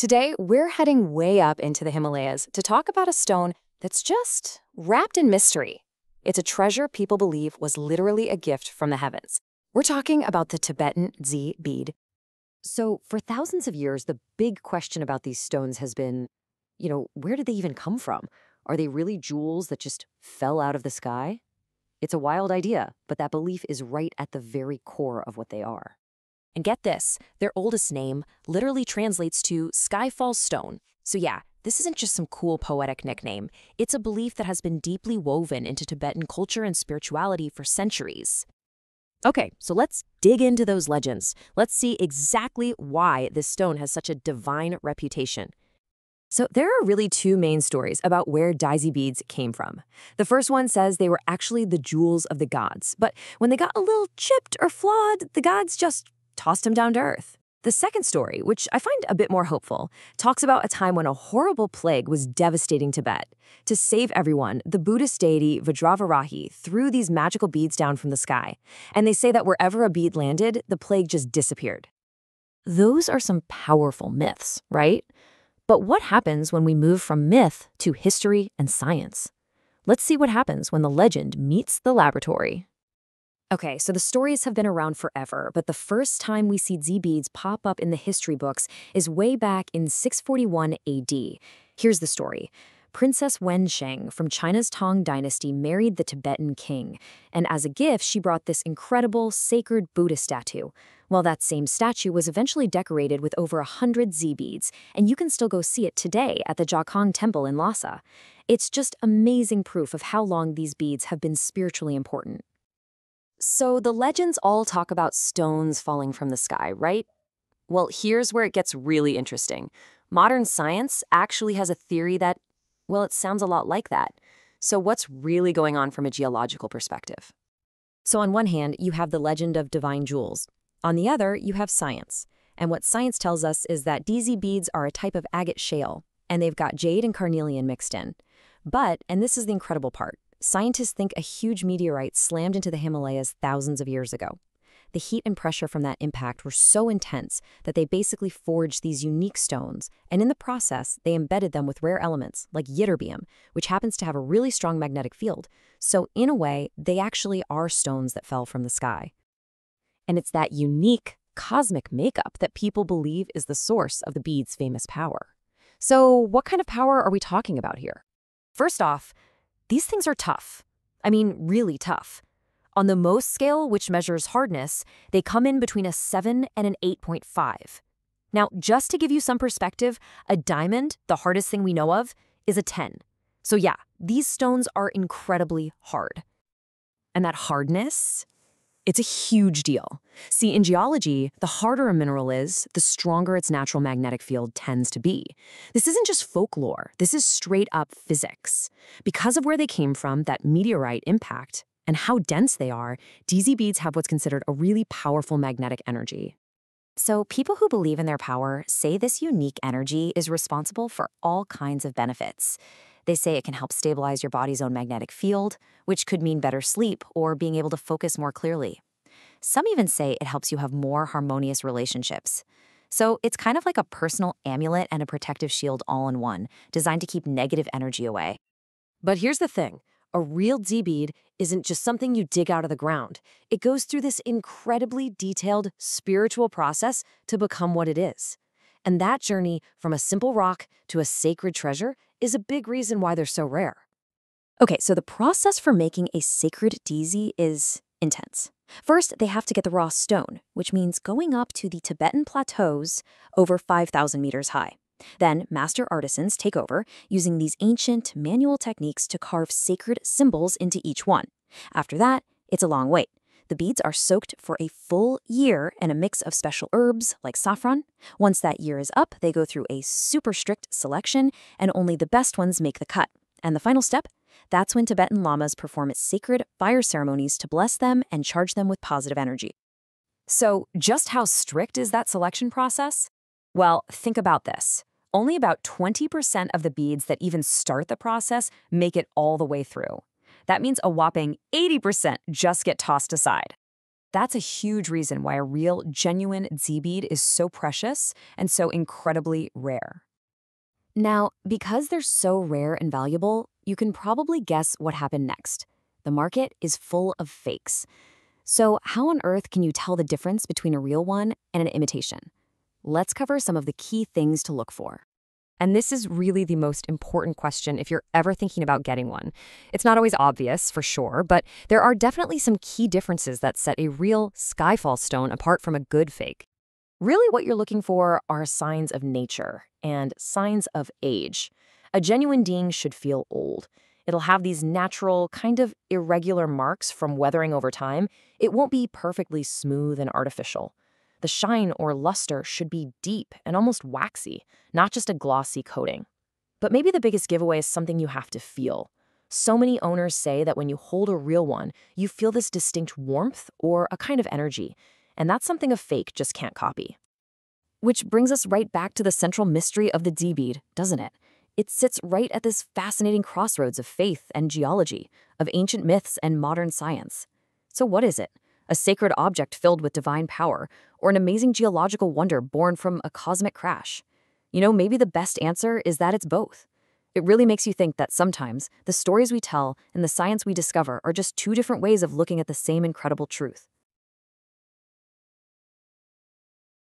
Today, we're heading way up into the Himalayas to talk about a stone that's just wrapped in mystery. It's a treasure people believe was literally a gift from the heavens. We're talking about the Tibetan Dzi bead. So, for thousands of years, the big question about these stones has been, where did they even come from? Are they really jewels that just fell out of the sky? It's a wild idea, but that belief is right at the very core of what they are. And get this, their oldest name literally translates to skyfall stone. So yeah, this isn't just some cool poetic nickname. It's a belief that has been deeply woven into Tibetan culture and spirituality for centuries. Okay, so let's dig into those legends. Let's see exactly why this stone has such a divine reputation. So there are really two main stories about where Dzi beads came from. The first one says they were actually the jewels of the gods, but when they got a little chipped or flawed, the gods just tossed them down to earth. The second story, which I find a bit more hopeful, talks about a time when a horrible plague was devastating Tibet. To save everyone, the Buddhist deity Vajravarahi threw these magical beads down from the sky, and they say that wherever a bead landed, the plague just disappeared. Those are some powerful myths, right? But what happens when we move from myth to history and science? Let's see what happens when the legend meets the laboratory. Okay, so the stories have been around forever, but the first time we see Dzi beads pop up in the history books is way back in 641 AD. Here's the story. Princess Wencheng from China's Tang Dynasty married the Tibetan king, and as a gift, she brought this incredible, sacred Buddha statue. Well, that same statue was eventually decorated with over 100 Dzi beads, and you can still go see it today at the Jokhang Temple in Lhasa. It's just amazing proof of how long these beads have been spiritually important. So the legends all talk about stones falling from the sky, right? Well, here's where it gets really interesting. Modern science actually has a theory that, well, it sounds a lot like that. So what's really going on from a geological perspective? So on one hand, you have the legend of divine jewels. On the other, you have science. And what science tells us is that Dzi beads are a type of agate shale, and they've got jade and carnelian mixed in. But, and this is the incredible part, scientists think a huge meteorite slammed into the Himalayas thousands of years ago. The heat and pressure from that impact were so intense that they basically forged these unique stones, and in the process, they embedded them with rare elements like Ytterbium, which happens to have a really strong magnetic field. So in a way, they actually are stones that fell from the sky. And it's that unique, cosmic makeup that people believe is the source of the bead's famous power. So what kind of power are we talking about here? First off, these things are tough. I mean, really tough. On the Mohs scale, which measures hardness, they come in between a 7 and an 8.5. Now, just to give you some perspective, a diamond, the hardest thing we know of, is a 10. So yeah, these stones are incredibly hard. And that hardness, it's a huge deal. See, in geology, the harder a mineral is, the stronger its natural magnetic field tends to be. This isn't just folklore, this is straight-up physics. Because of where they came from, that meteorite impact, and how dense they are, Dzi beads have what's considered a really powerful magnetic energy. So people who believe in their power say this unique energy is responsible for all kinds of benefits. They say it can help stabilize your body's own magnetic field, which could mean better sleep or being able to focus more clearly. Some even say it helps you have more harmonious relationships. So it's kind of like a personal amulet and a protective shield all in one, designed to keep negative energy away. But here's the thing. A real Dzi bead isn't just something you dig out of the ground. It goes through this incredibly detailed spiritual process to become what it is. And that journey from a simple rock to a sacred treasure is a big reason why they're so rare. Okay, so the process for making a sacred Dzi is intense. First, they have to get the raw stone, which means going up to the Tibetan plateaus over 5,000 meters high. Then, master artisans take over, using these ancient manual techniques to carve sacred symbols into each one. After that, it's a long wait. The beads are soaked for a full year in a mix of special herbs like saffron. Once that year is up, they go through a super strict selection, and only the best ones make the cut. And the final step? That's when Tibetan lamas perform sacred fire ceremonies to bless them and charge them with positive energy. So, just how strict is that selection process? Well, think about this. Only about 20% of the beads that even start the process make it all the way through. That means a whopping 80% just get tossed aside. That's a huge reason why a real, genuine Dzi bead is so precious and so incredibly rare. Now, because they're so rare and valuable, you can probably guess what happened next. The market is full of fakes. So, how on earth can you tell the difference between a real one and an imitation? Let's cover some of the key things to look for. And this is really the most important question if you're ever thinking about getting one. It's not always obvious, for sure, but there are definitely some key differences that set a real skyfall stone apart from a good fake. Really, what you're looking for are signs of nature and signs of age. A genuine ding should feel old. It'll have these natural, kind of irregular marks from weathering over time. It won't be perfectly smooth and artificial. The shine or luster should be deep and almost waxy, not just a glossy coating. But maybe the biggest giveaway is something you have to feel. So many owners say that when you hold a real one, you feel this distinct warmth or a kind of energy, and that's something a fake just can't copy. Which brings us right back to the central mystery of the Dzi bead, doesn't it? It sits right at this fascinating crossroads of faith and geology, of ancient myths and modern science. So what is it? A sacred object filled with divine power, or an amazing geological wonder born from a cosmic crash? Maybe the best answer is that it's both. It really makes you think that sometimes the stories we tell and the science we discover are just two different ways of looking at the same incredible truth.